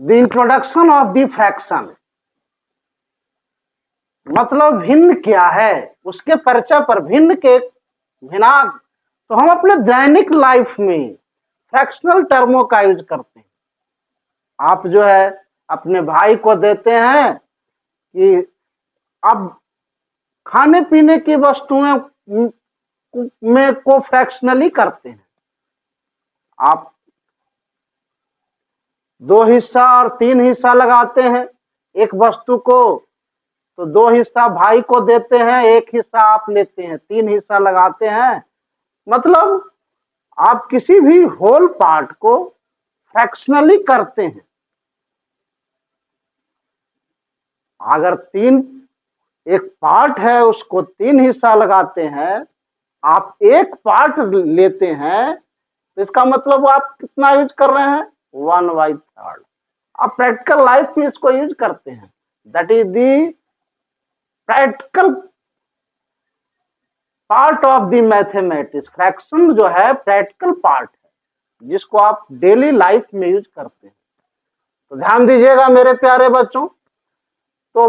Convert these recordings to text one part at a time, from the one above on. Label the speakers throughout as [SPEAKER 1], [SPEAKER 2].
[SPEAKER 1] The introduction of the fraction, मतलब भिन्न क्या है, उसके परिचय पर, भिन्न के भिन्नांक। तो हम अपने दैनिक लाइफ में फ्रैक्शनल टर्मों का यूज करते हैं। आप जो है अपने भाई को देते हैं कि अब खाने पीने की वस्तुएं में को फ्रैक्शनली करते हैं। आप 2 हिस्सा और 3 हिस्सा लगाते हैं एक वस्तु को, तो 2 हिस्सा भाई को देते हैं, 1 हिस्सा आप लेते हैं, 3 हिस्सा लगाते हैं। मतलब आप किसी भी होल पार्ट को फ्रैक्शनली करते हैं। अगर एक पार्ट है उसको 3 हिस्सा लगाते हैं, आप एक पार्ट लेते हैं, तो इसका मतलब आप कितना यूज कर रहे हैं, 1/3। आप प्रैक्टिकल लाइफ में इसको यूज करते हैं। That is the practical part of the mathematics. Fraction जो है प्रैक्टिकल पार्ट है जिसको आप डेली लाइफ में यूज करते हैं। तो ध्यान दीजिएगा मेरे प्यारे बच्चों, तो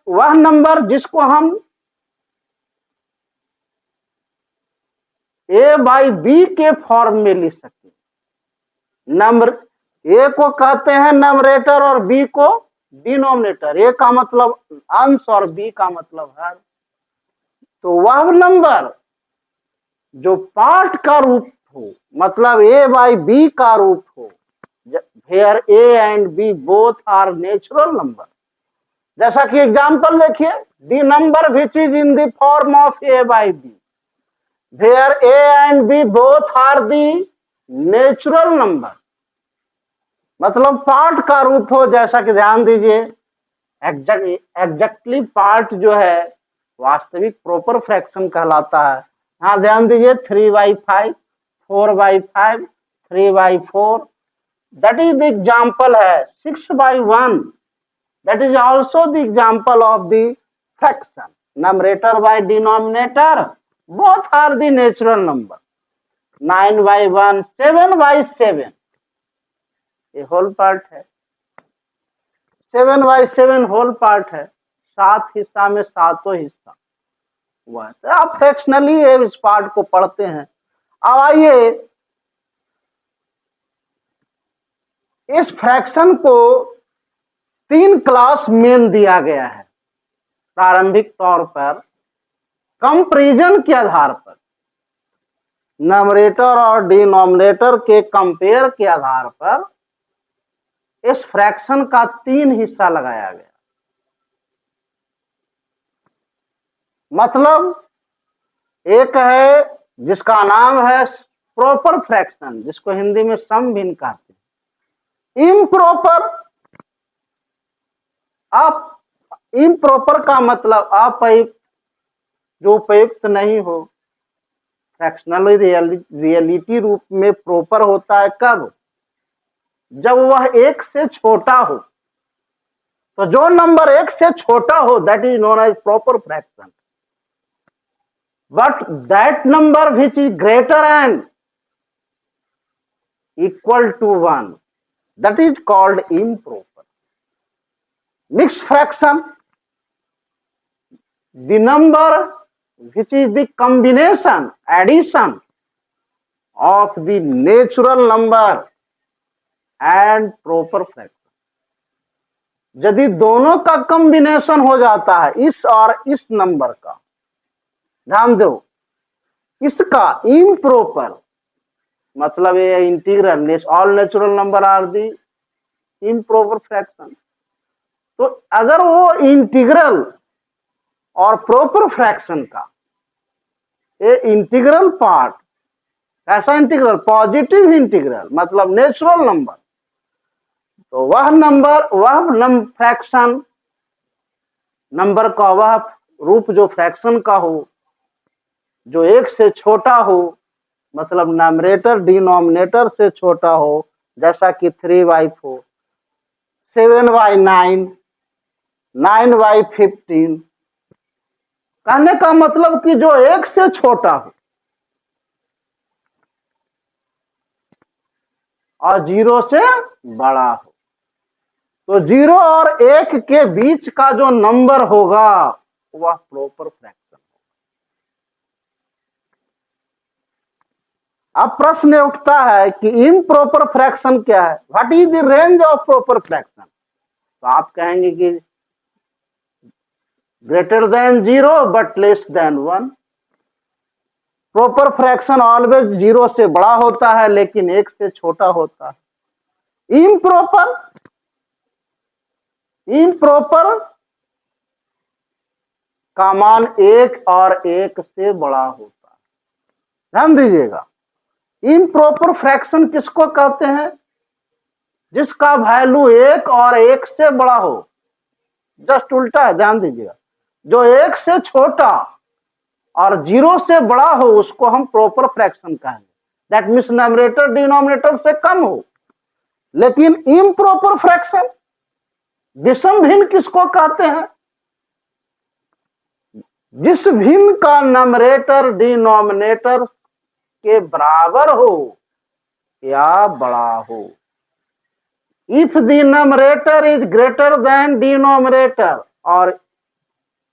[SPEAKER 1] वह नंबर जिसको हम a/b के फॉर्म में लिख सकते हैं। नंबर a को कहते हैं नंबरेटर और b को डिनोमिनेटर। a का मतलब अंश और b का मतलब हर। तो वह नंबर जो पार्ट का रूप हो, मतलब a/b का रूप हो, where a and b both are natural number। जैसा कि एग्जांपल देखिए, the number which is in the form of a/b, where a and b both are the natural number। मतलब पार्ट का रूप हो, जैसा कि ध्यान दीजिए एग्जैक्टली पार्ट जो है वास्तविक प्रॉपर फ्रैक्शन कहलाता है। हाँ ध्यान दीजिए 3/5, 4/5, 3/4, दैट इज द एग्जाम्पल है। 6/1, that is also the example of the fraction. numerator by denominator both are the natural number। 9/1, 7/7 ये होल पार्ट है। 7/7 होल पार्ट है। 7 हिस्सा में 7 हिस्सा हुआ है। तो आप फ्रैक्शनली इस पार्ट को पढ़ते हैं। अब आइए इस फ्रैक्शन को 3 क्लास मेन दिया गया है प्रारंभिक तौर पर, कंपैरिजन के आधार पर, नंबरेटर और डिनोमिनेटर के कंपेयर के आधार पर इस फ्रैक्शन का 3 हिस्सा लगाया गया। मतलब एक है जिसका नाम है प्रॉपर फ्रैक्शन, जिसको हिंदी में सम भिन्न कहते हैं। इम्प्रॉपर, आप इम्प्रॉपर का मतलब अप्रयुक्त, जो उपयुक्त नहीं हो। फ्रैक्शनल रियलिटी रूप में प्रॉपर होता है कब, जब वह 1 से छोटा हो। तो जो नंबर 1 से छोटा हो that is known as proper fraction. But that number which is greater and equal to 1 that is called improper. Mixed fraction, the number which is the combination, addition of the natural number and proper fraction। यदि दोनों का combination हो जाता है, इस और इस number का, ध्यान दो, इसका इम्प्रॉपर मतलब ये integral, all natural number are the improper fraction. तो अगर वो इंटीग्रल और प्रॉपर फ्रैक्शन का ये इंटीग्रल पार्ट, ऐसा इंटीग्रल पॉजिटिव इंटीग्रल मतलब नेचुरल नंबर, तो वह नंबर, वह फ्रैक्शन नंबर का वह रूप जो फ्रैक्शन का हो, जो 1 से छोटा हो, मतलब नंबरेटर डिनोमिनेटर से छोटा हो, जैसा कि 3/4, 7/9, 9/15। कहने का मतलब कि जो 1 से छोटा हो और 0 से बड़ा हो। तो 0 और 1 के बीच का जो नंबर होगा वह प्रॉपर फ्रैक्शन। अब प्रश्न उठता है कि इम्प्रॉपर फ्रैक्शन क्या है, what is the range of proper fraction. तो आप कहेंगे कि greater than 0 but less than 1। Proper fraction always 0 से बड़ा होता है लेकिन 1 से छोटा होता है। इम्प्रॉपर का मान 1 और 1 से बड़ा होता है। ध्यान दीजिएगा, इम्प्रॉपर फ्रैक्शन किसको कहते हैं, जिसका वैल्यू 1 और 1 से बड़ा हो। जस्ट उल्टा है, ध्यान दीजिएगा, जो 1 से छोटा और 0 से बड़ा हो उसको हम प्रॉपर फ्रैक्शन कहेंगे। दैट मीन्स न्यूमरेटर डिनोमिनेटर से कम हो। लेकिन इम्प्रॉपर फ्रैक्शन, विषम भिन्न किसको कहते हैं, जिस भिन्न का न्यूमरेटर डिनोमिनेटर के बराबर हो या बड़ा हो। If the numerator is greater than denominator और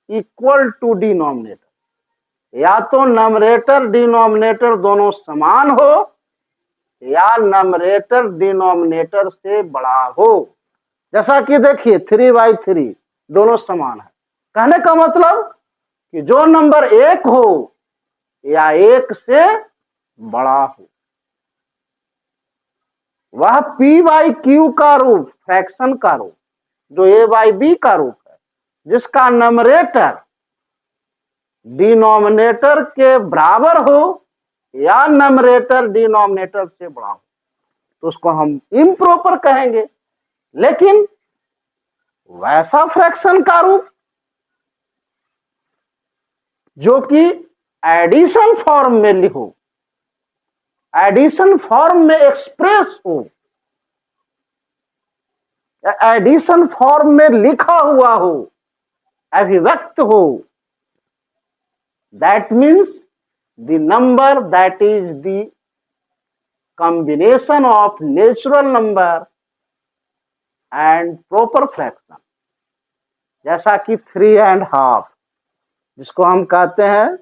[SPEAKER 1] इक्वल टू डिनोमिनेटर, या तो न्यूमरेटर डिनोमिनेटर दोनों समान हो या न्यूमरेटर डिनोमिनेटर से बड़ा हो। जैसा कि देखिए 3/3 दोनों समान है। कहने का मतलब कि जो नंबर 1 हो या 1 से बड़ा हो वह p/q का रूप, फ्रैक्शन का रूप, जो a/b का रूप है, जिसका न्यूमरेटर डिनोमिनेटर के बराबर हो या न्यूमरेटर डिनोमिनेटर से बड़ा हो, तो उसको हम इम्प्रॉपर कहेंगे। लेकिन वैसा फ्रैक्शन का रूप जो कि एडिशन फॉर्म में लिखो, एडिशन फॉर्म में एक्सप्रेस हो, एडिशन फॉर्म में लिखा हुआ हो, अभिव्यक्त हो, that means the number that is the combination of natural number and proper fraction, जैसा कि 3.5 जिसको हम कहते हैं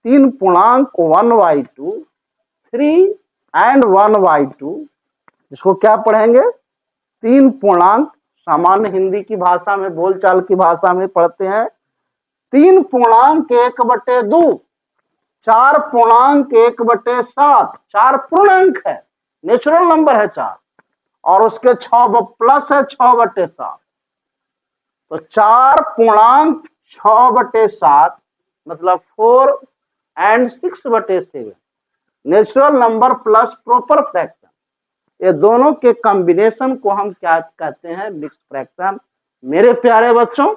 [SPEAKER 1] 3.1/2, 3 and 1/2, जिसको क्या पढ़ेंगे 3 पूर्णांक, सामान्य हिंदी की भाषा में, बोलचाल की भाषा में पढ़ते हैं 3.1/2, 4.1/7, 4 पूर्णांक है, नेचुरल नंबर है 4, और उसके 6 प्लस है 6/7, तो 4.6/7 मतलब 4 and 6/7 natural number plus proper fraction, ये दोनों के कॉम्बिनेशन को हम क्या कहते हैं, मिक्स फ्रैक्शन। मेरे प्यारे बच्चों,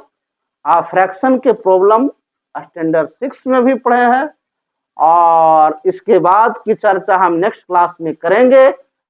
[SPEAKER 1] आप फ्रैक्शन के प्रॉब्लम स्टैंडर्ड 6 में भी पढ़े हैं और इसके बाद की चर्चा हम नेक्स्ट क्लास में करेंगे।